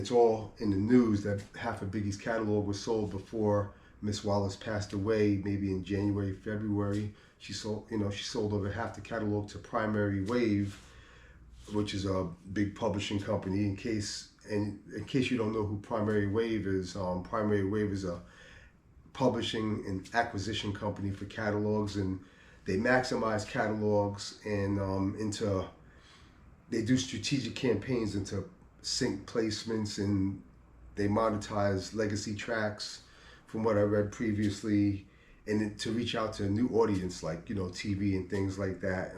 It's all in the news that half of Biggie's catalog was sold before Miss Wallace passed away, maybe in January, February. She sold over half the catalog to Primary Wave, which is a big publishing company. In case you don't know who Primary Wave is, Primary Wave is a publishing and acquisition company for catalogs, and they maximize catalogs and they do strategic campaigns into sync placements, and they monetize legacy tracks from what I read previously, and to reach out to a new audience like TV and things like that.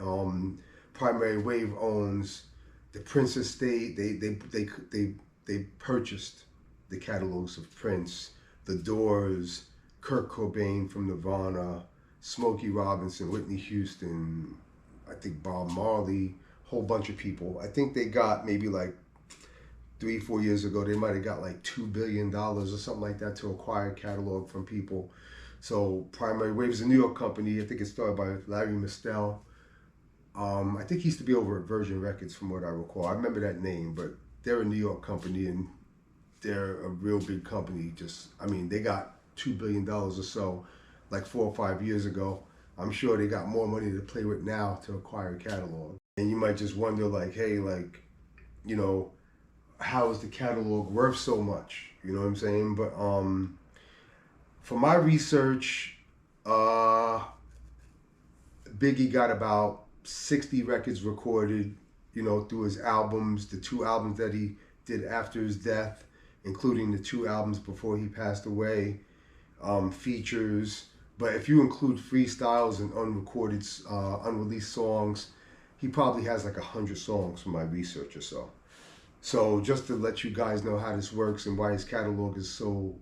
Primary Wave owns the Prince estate. They purchased the catalogs of Prince, The Doors, Kurt Cobain from Nirvana, Smokey Robinson, Whitney Houston, I think Bob Marley, whole bunch of people. I think they got maybe like 3-4 years ago, they might have got like $2 billion or something like that to acquire a catalog from people. So Primary Wave is a New York company. I think it started by Larry Mistel. I think he used to be over at Virgin Records from what I recall. I remember that name, but they're a New York company and they're a real big company. They got $2 billion or so like 4 or 5 years ago. I'm sure they got more money to play with now to acquire a catalog. And you might just wonder like, hey, like, how is the catalog worth so much? You know what I'm saying? But for my research, Biggie got about 60 records recorded, through his albums, the 2 albums that he did after his death, including the 2 albums before he passed away, features. But if you include freestyles and unrecorded, unreleased songs, he probably has like 100 songs from my research or so. So just to let you guys know how this works and why his catalog is so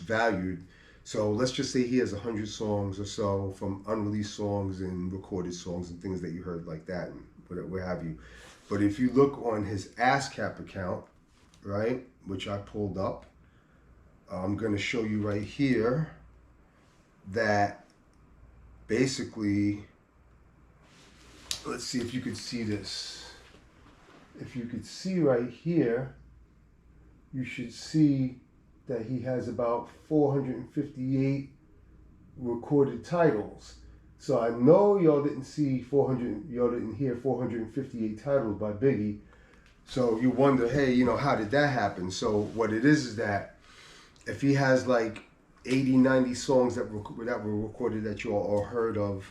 valued. So let's just say he has 100 songs or so from unreleased songs and recorded songs and things that you heard like that and what have you. But if you look on his ASCAP account, right, which I pulled up, I'm going to show you right here that basically, let's see if you could see this. If you could see right here, you should see that he has about 458 recorded titles. So I know y'all didn't hear 458 titles by Biggie. So you wonder, hey, how did that happen? So what it is that if he has like 80, 90 songs that were recorded that you all heard of,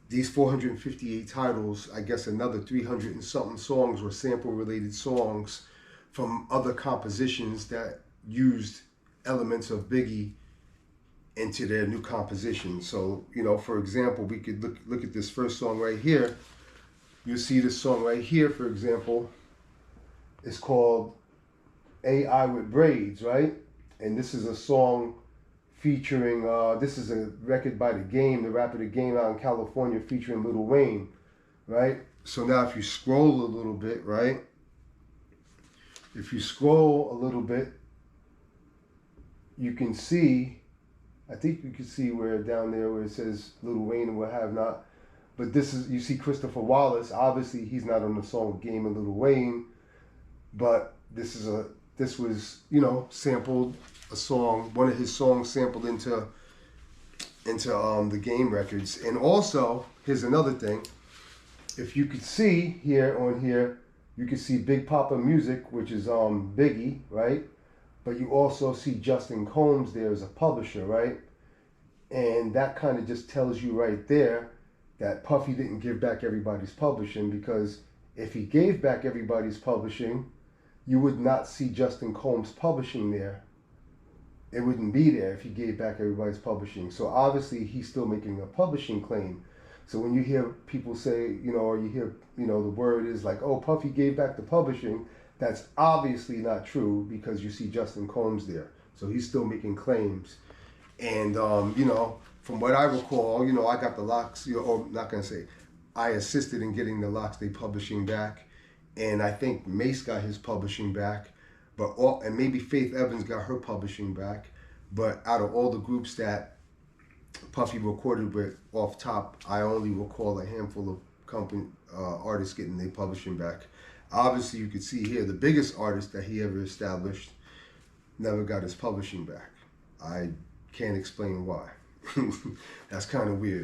these 458 titles, I guess another 300 and something songs were sample-related songs from other compositions that used elements of Biggie into their new composition. So, for example, we could look at this first song right here. You see this song right here, for example. It's called AI with Braids, right? And this is a song featuring, this is a record by The Game, the rapper The Game out in California, featuring Lil Wayne, right? So now if you scroll a little bit, right? If you scroll a little bit, you can see, I think you can see where down there where it says Lil Wayne and what have not. But this is, you see Christopher Wallace. Obviously, he's not on the song with Game and Lil Wayne, but this was, sampled a song, one of his songs sampled into the Game records. And also, here's another thing. If you could see on here, you can see Big Papa Music, which is Biggie, right? But you also see Justin Combs there as a publisher, right? And that kind of just tells you right there that Puffy didn't give back everybody's publishing, because if he gave back everybody's publishing, you would not see Justin Combs publishing there. It wouldn't be there if he gave back everybody's publishing. So obviously he's still making a publishing claim. So when you hear people say, or you hear, the word is like, oh, Puffy gave back the publishing, that's obviously not true, because you see Justin Combs there. So he's still making claims. And, from what I recall, I got the Locks, or not going to say, I assisted in getting the Locks Day publishing back. And I think Mace got his publishing back. And maybe Faith Evans got her publishing back. But out of all the groups that Puffy recorded with off top, I only recall a handful of artists getting their publishing back. Obviously, you could see here the biggest artist that he ever established never got his publishing back. I can't explain why. That's kind of weird.